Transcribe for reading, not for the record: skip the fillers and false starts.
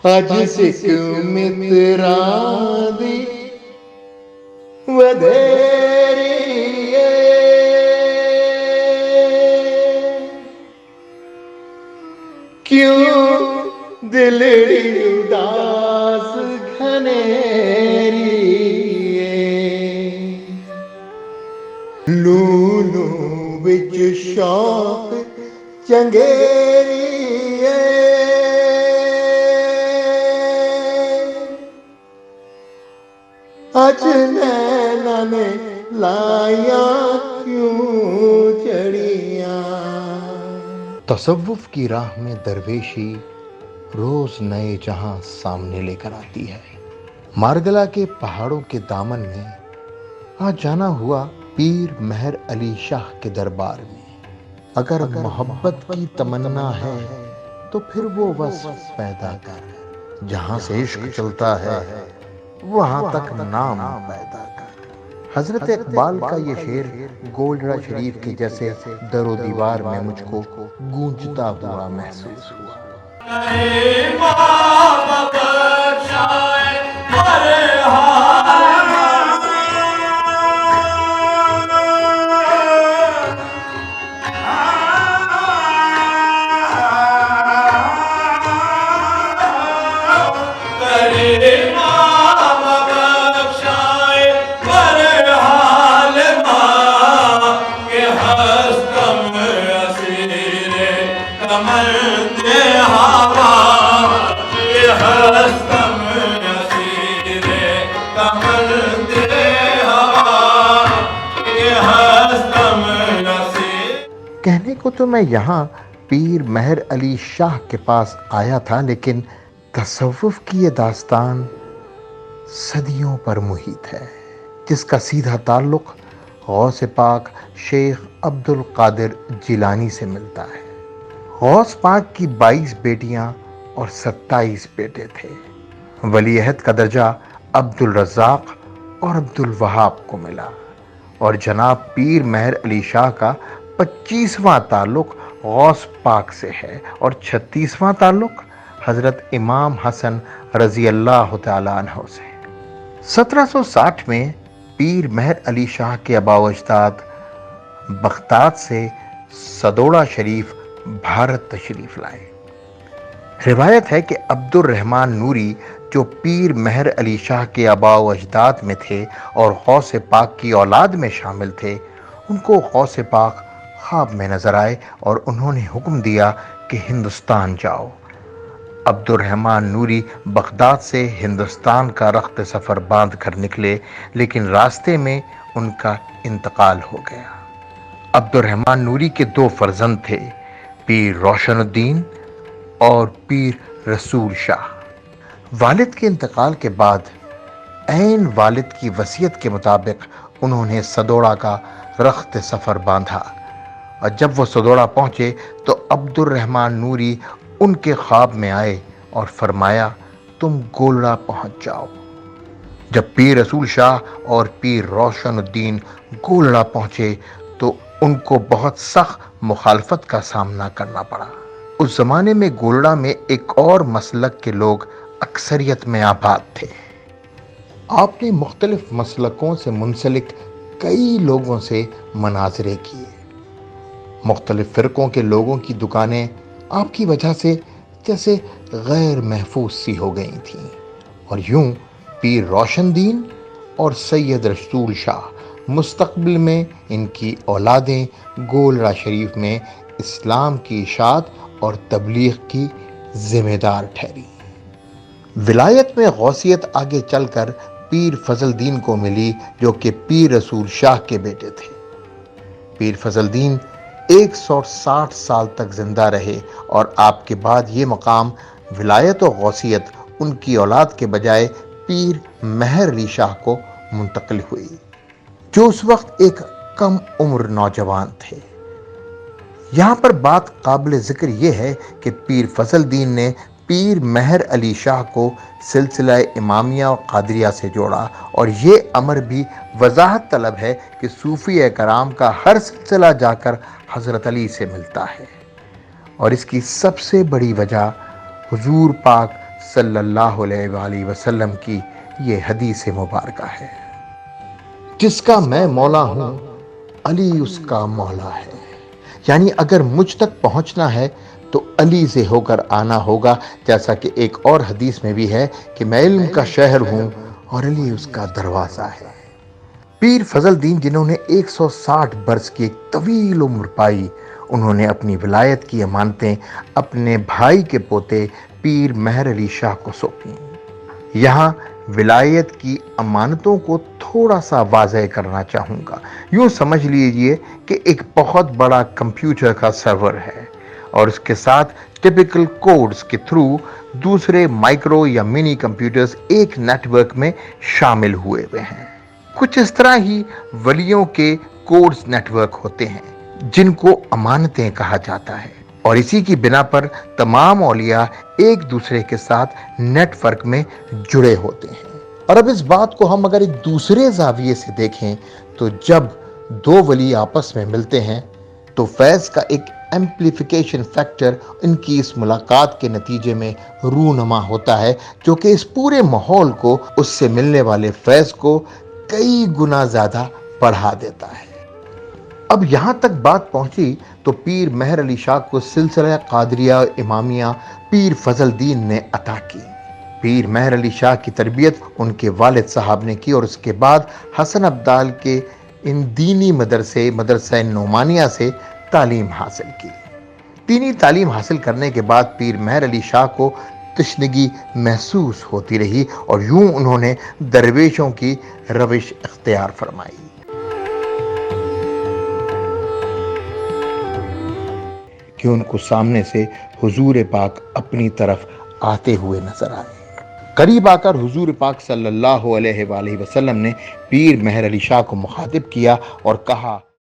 اج سکھ متراں دی ودھیری اے، کیوں دلڑی اداس گھنیری اے، لولو وچ شوق چنگیری اے، اج نینا نے لائیاں کیوں چڑیاں۔ تصوف کی راہ میں درویشی روز نئے جہاں سامنے لے کر آتی ہے۔ مارگلا کے پہاڑوں کے دامن میں آج جانا ہوا پیر مہر علی شاہ کے دربار میں۔ اگر محبت کی تمنا ہے تو پھر وہ وصف پیدا کر، جہاں سے عشق چلتا ہے وہاں تک نام پیدا کر۔ حضرت اقبال کا یہ شعر گولڑا شریف کے جیسے در و دیوار میں مجھ کو گونجتا ہوا محسوس ہوا۔ کہنے کو تو میں یہاں پیر مہر علی شاہ کے پاس آیا تھا، لیکن تصوف کی یہ داستان صدیوں پر محیط ہے، جس کا سیدھا تعلق غوث پاک شیخ عبد القادر جیلانی سے ملتا ہے۔ غوث پاک کی 22 بیٹیاں اور 27 بیٹے تھے۔ ولی عہد کا درجہ عبد الرزاق اور عبد الوہاب کو ملا، اور جناب پیر مہر علی شاہ کا 25واں تعلق غوث پاک سے ہے اور 36واں تعلق حضرت امام حسن رضی اللہ تعالیٰ عنہ سے۔ 1760 میں پیر مہر علی شاہ کے آباء و اجداد بغداد سے سدوڑا شریف بھارت تشریف لائے۔ روایت ہے کہ عبد الرحمن نوری جو پیر مہر علی شاہ کے آباء و اجداد میں تھے اور غوث پاک کی اولاد میں شامل تھے، ان کو غوث پاک خواب میں نظر آئے اور انہوں نے حکم دیا کہ ہندوستان جاؤ۔ عبد الرحمن نوری بغداد سے ہندوستان کا رخت سفر باندھ کر نکلے، لیکن راستے میں ان کا انتقال ہو گیا۔ عبد الرحمن نوری کے 2 فرزند تھے، پیر روشن الدین اور پیر رسول شاہ۔ والد کے انتقال کے بعد عین والد کی وصیت کے مطابق انہوں نے سدوڑا کا رخت سفر باندھا، اور جب وہ سدوڑا پہنچے تو عبد الرحمن نوری ان کے خواب میں آئے اور فرمایا تم گولڑا پہنچ جاؤ۔ جب پیر رسول شاہ اور پیر روشن الدین گولڑا پہنچے تو ان کو بہت سخت مخالفت کا سامنا کرنا پڑا۔ اس زمانے میں گولڑا میں ایک اور مسلک کے لوگ اکثریت میں آباد تھے۔ آپ نے مختلف مسلکوں سے منسلک کئی لوگوں سے مناظرے کیے۔ مختلف فرقوں کے لوگوں کی دکانیں آپ کی وجہ سے جیسے غیر محفوظ سی ہو گئی تھیں، اور یوں پیر روشن دین اور سید رسول شاہ مستقبل میں ان کی اولادیں گولڑا شریف میں اسلام کی اشاعت اور تبلیغ کی ذمہ دار ٹھہری۔ ولایت میں غوثیت آگے چل کر پیر فضل دین کو ملی، جو کہ پیر رسول شاہ کے بیٹے تھے۔ پیر فضل دین 160 سال تک زندہ رہے، اور آپ کے بعد یہ مقام ولایت و غوثیت ان کی اولاد کے بجائے پیر مہر علی شاہ کو منتقل ہوئی، جو اس وقت ایک کم عمر نوجوان تھے۔ یہاں پر بات قابل ذکر یہ ہے کہ پیر فضل دین نے پیر مہر علی شاہ کو سلسلہ امامیہ و قادریہ سے جوڑا، اور یہ امر بھی وضاحت طلب ہے کہ صوفیہ کرام کا ہر سلسلہ جا کر حضرت علی سے ملتا ہے، اور اس کی سب سے بڑی وجہ حضور پاک صلی اللہ علیہ وآلہ وسلم کی یہ حدیث مبارکہ ہے، جس کا میں مولا ہوں علی اس کا مولا ہے۔ یعنی اگر مجھ تک پہنچنا ہے تو علی سے ہو کر آنا ہوگا، جیسا کہ ایک اور حدیث میں بھی ہے کہ میں علم کا شہر ہوں اور علی اس کا دروازہ ہے۔ پیر فضل الدین جنہوں نے 160 برس کی ایک طویل عمر پائی، انہوں نے اپنی ولایت کی امانتیں اپنے بھائی کے پوتے پیر مہر علی شاہ کو سونپیں۔ یہاں ولایت کی امانتوں کو تھوڑا سا واضح کرنا چاہوں گا۔ یوں سمجھ لیجئے کہ ایک بہت بڑا کمپیوٹر کا سرور ہے اور اس کے ساتھ ٹپیکل کوڈز کے تھرو دوسرے مائکرو یا منی کمپیوٹرز ایک نیٹ ورک میں شامل ہوئے ہیں۔ کچھ اس طرح ہی ولیوں کے کوڈز نیٹ ورک ہوتے ہیں جن کو امانتیں کہا جاتا ہے، اور اسی کی بنا پر تمام اولیاء ایک دوسرے کے ساتھ نیٹ ورک میں جڑے ہوتے ہیں۔ اور اب اس بات کو ہم اگر ایک دوسرے زاویے سے دیکھیں تو جب دو ولی آپس میں ملتے ہیں تو فیض کا ایک ایمپلیفیکیشن فیکٹر ان کی اس ملاقات کے نتیجے میں رونما ہوتا ہے، جو کہ اس پورے ماحول کو، اس سے ملنے والے فیض کو کئی گنا زیادہ بڑھا دیتا ہے۔ اب یہاں تک بات پہنچی تو پیر مہر علی شاہ کو سلسلہ قادریہ امامیہ پیر فضل الدین نے عطا کی۔ پیر مہر علی شاہ کی تربیت ان کے والد صاحب نے کی اور اس کے بعد حسن ابدال کے ان دینی مدرسہ نعمانیہ سے تعلیم حاصل کی۔ دینی تعلیم حاصل کرنے کے بعد پیر مہر علی شاہ کو تشنگی محسوس ہوتی رہی اور یوں انہوں نے درویشوں کی روش اختیار فرمائی کہ ان کو سامنے سے حضور پاک اپنی طرف آتے ہوئے نظر آئے۔ قریب آ کر حضور پاک صلی اللہ علیہ وآلہ وسلم نے پیر مہر علی شاہ کو مخاطب کیا اور کہا،